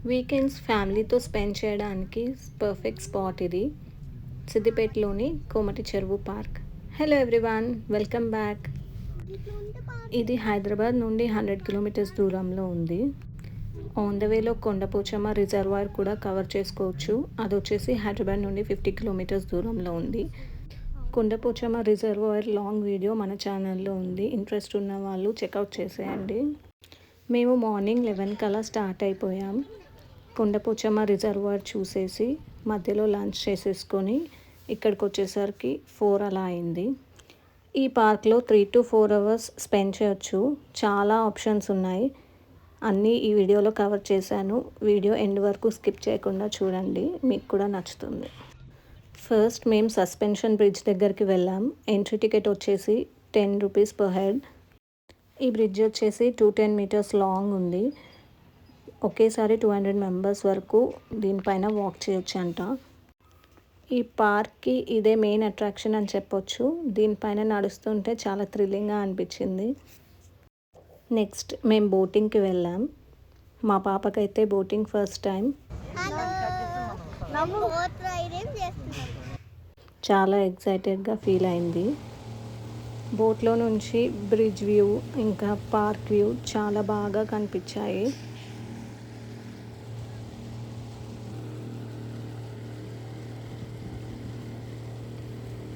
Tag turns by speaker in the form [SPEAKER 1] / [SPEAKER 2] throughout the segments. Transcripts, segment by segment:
[SPEAKER 1] Weekends ఫ్యామిలీతో spend చేయడానికి perfect spot ఇది. సిద్దిపేటలోని కోమటి చెరువు park. Hello everyone, welcome back. ఇది హైదరాబాద్ నుండి 100 కిలోమీటర్స్ దూరంలో ఉంది. ఆన్ ద వేలో కొండపోచమ్మ రిజర్వాయర్ కూడా కవర్ చేసుకోవచ్చు. అది వచ్చేసి హైదరాబాద్ నుండి 50 కిలోమీటర్స్ దూరంలో ఉంది. కొండపోచమ్మ రిజర్వాయర్ లాంగ్ వీడియో మన ఛానల్లో ఉంది. ఇంట్రెస్ట్ ఉన్న వాళ్ళు చెక్అవుట్ చేసేయండి. మేము మార్నింగ్ 11 కల్లా స్టార్ట్ అయిపోయాం. కొండపోచమ్మ రిజర్వాయర్ చూసేసి మధ్యలో లంచ్ చేసేసుకొని ఇక్కడికి వచ్చేసరికి 4 అలా అయింది. ఈ పార్క్లో 3 to 4 అవర్స్ స్పెండ్ చేయొచ్చు. చాలా ఆప్షన్స్ ఉన్నాయి. అన్నీ ఈ వీడియోలో కవర్ చేశాను. వీడియో ఎండ్ వరకు స్కిప్ చేయకుండా చూడండి, మీకు కూడా నచ్చుతుంది. ఫస్ట్ మేము సస్పెన్షన్ బ్రిడ్జ్ దగ్గరికి వెళ్ళాం. ఎంట్రీ టికెట్ వచ్చేసి 10 రూపీస్ పర్ హెడ్. ఈ బ్రిడ్జ్ వచ్చేసి 210 మీటర్స్ లాంగ్ ఉంది. ఒకేసారి 200 మెంబర్స్ వరకు దీనిపైన వాక్ చేయొచ్చంట. ఈ పార్క్కి ఇదే మెయిన్ అట్రాక్షన్ అని చెప్పొచ్చు. దీనిపైన నడుస్తుంటే చాలా థ్రిల్లింగ్గా అనిపించింది. నెక్స్ట్ మేము బోటింగ్కి వెళ్ళాం. మా పాపకైతే బోటింగ్ ఫస్ట్ టైం. చాలా ఎక్సైటెడ్గా ఫీల్ అయింది. బోట్లో నుంచి బ్రిడ్జ్ వ్యూ ఇంకా పార్క్ వ్యూ చాలా బాగా కనిపించాయి.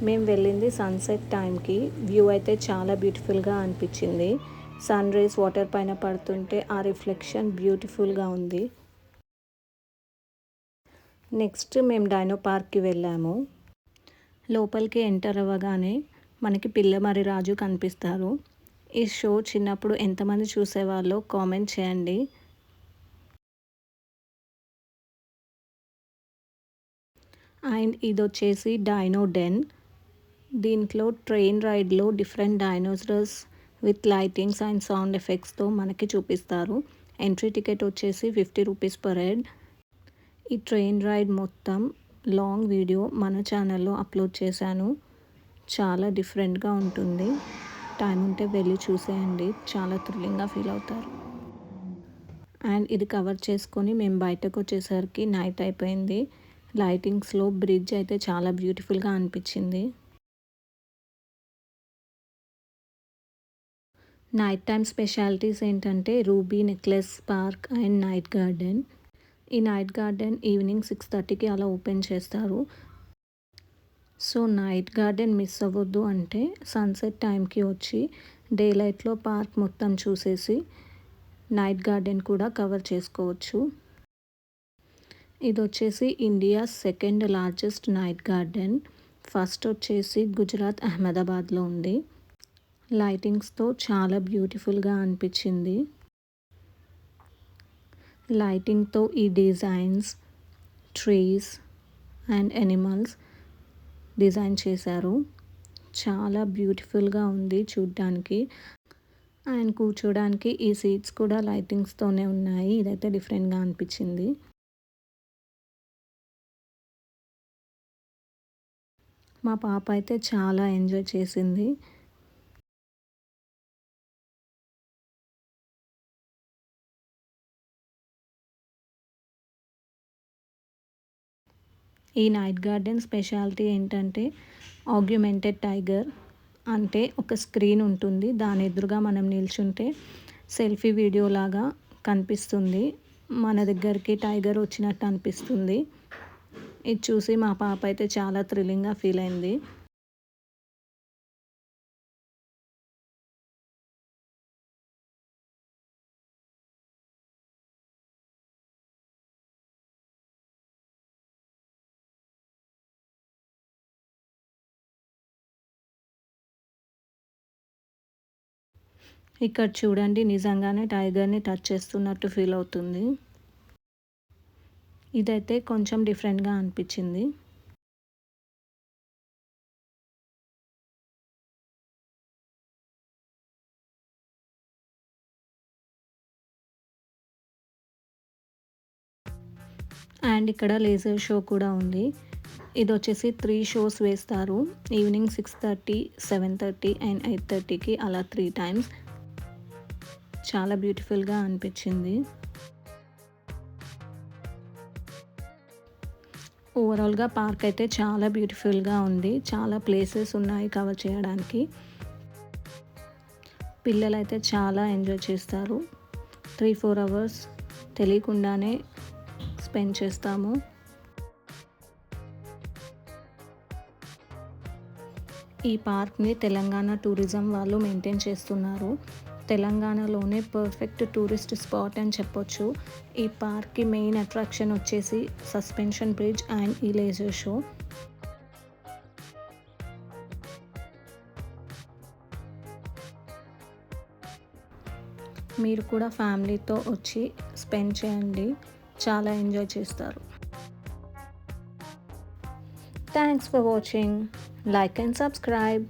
[SPEAKER 1] మేము వెళ్ళింది సన్సెట్ టైంకి. వ్యూ అయితే చాలా బ్యూటిఫుల్గా అనిపించింది. సన్ రేస్ వాటర్ పైన పడుతుంటే ఆ రిఫ్లెక్షన్ బ్యూటిఫుల్గా ఉంది. నెక్స్ట్ మేము డైనో పార్క్కి వెళ్ళాము. లోపలికి ఎంటర్ అవ్వగానే మనకి పిల్లమర్రి రాజు కనిపిస్తారు. ఈ షో చిన్నప్పుడు ఎంతమంది చూసేవాళ్ళో కామెంట్ చేయండి. అండ్ ఇది వచ్చేసి డైనో డెన్. దీంట్లో ట్రైన్ రైడ్లో different dinosaurs with lightings and sound ఎఫెక్ట్స్తో మనకి చూపిస్తారు. ఎంట్రీ టికెట్ వచ్చేసి 50 రూపీస్ పర్ హెడ్. ఈ ట్రైన్ రైడ్ మొత్తం లాంగ్ వీడియో మన ఛానల్లో అప్లోడ్ చేశాను. చాలా డిఫరెంట్గా ఉంటుంది. టైం ఉంటే వెళ్ళి చూసేయండి, చాలా థ్రిల్లింగ్గా ఫీల్ అవుతారు. అండ్ ఇది కవర్ చేసుకొని మేము బయటకు వచ్చేసరికి నైట్ అయిపోయింది. లైటింగ్స్లో బ్రిడ్జ్ అయితే చాలా బ్యూటిఫుల్గా అనిపించింది. నైట్ టైం స్పెషాలిటీస్ ఏంటంటే ruby necklace park and night garden. ఈ నైట్ గార్డెన్ ఈవినింగ్ 6:30కి అలా ఓపెన్ చేస్తారు. సో నైట్ గార్డెన్ మిస్ అవ్వద్దు అంటే సన్సెట్ టైంకి వచ్చి డే లైట్లో పార్క్ మొత్తం చూసేసి నైట్ గార్డెన్ కూడా కవర్ చేసుకోవచ్చు. ఇది వచ్చేసి India second largest night garden. First వచ్చేసి గుజరాత్ అహ్మదాబాద్లో ఉంది. లైటింగ్స్తో చాలా బ్యూటిఫుల్గా అనిపించింది. లైటింగ్తో ఈ designs, trees and animals design చేశారు. చాలా బ్యూటిఫుల్గా ఉంది చూడ్డానికి. అండ్ కూర్చోడానికి ఈ సీట్స్ కూడా లైటింగ్స్తోనే ఉన్నాయి. ఇదైతే డిఫరెంట్గా అనిపించింది. మా పాప అయితే చాలా ఎంజాయ్ చేసింది. ఈ నైట్ గార్డెన్ స్పెషాలిటీ ఏంటంటే ఆగ్యుమెంటెడ్ టైగర్. అంటే ఒక స్క్రీన్ ఉంటుంది, దాని ఎదురుగా మనం నిల్చుంటే సెల్ఫీ వీడియో లాగా కనిపిస్తుంది. మన దగ్గరికి టైగర్ వచ్చినట్టు అనిపిస్తుంది. ఇది చూసి మా పాప అయితే చాలా థ్రిల్లింగ్గా ఫీల్ అయింది. ఇక్కడ చూడండి, నిజంగానే టైగర్ని టచ్ చేస్తున్నట్టు ఫీల్ అవుతుంది. ఇదైతే కొంచెం డిఫరెంట్గా అనిపించింది. అండ్ ఇక్కడ లేజర్ షో కూడా ఉంది. ఇది వచ్చేసి 3 షోస్ వేస్తారు. ఈవినింగ్ 6:30, 7:30 అండ్ 8:30కి అలా 3 టైమ్స్. చాలా బ్యూటిఫుల్గా అనిపించింది. ఓవరాల్గా పార్క్ అయితే చాలా బ్యూటిఫుల్గా ఉంది. చాలా ప్లేసెస్ ఉన్నాయి కవర్ చేయడానికి. పిల్లలైతే చాలా ఎంజాయ్ చేస్తారు. 3-4 అవర్స్ తెలియకుండానే స్పెండ్ చేస్తాము. ఈ పార్క్ని తెలంగాణ టూరిజం వాళ్ళు మెయింటైన్ చేస్తున్నారు. తెలంగాణలోనే పర్ఫెక్ట్ టూరిస్ట్ స్పాట్ అని చెప్పొచ్చు. ఈ పార్క్కి మెయిన్ అట్రాక్షన్ వచ్చేసి సస్పెన్షన్ బ్రిడ్జ్ అండ్ ఈ లేజర్ షో. మీరు కూడా ఫ్యామిలీతో వచ్చి స్పెండ్ చేయండి, చాలా ఎంజాయ్ చేస్తారు. Thanks for watching. Like and subscribe.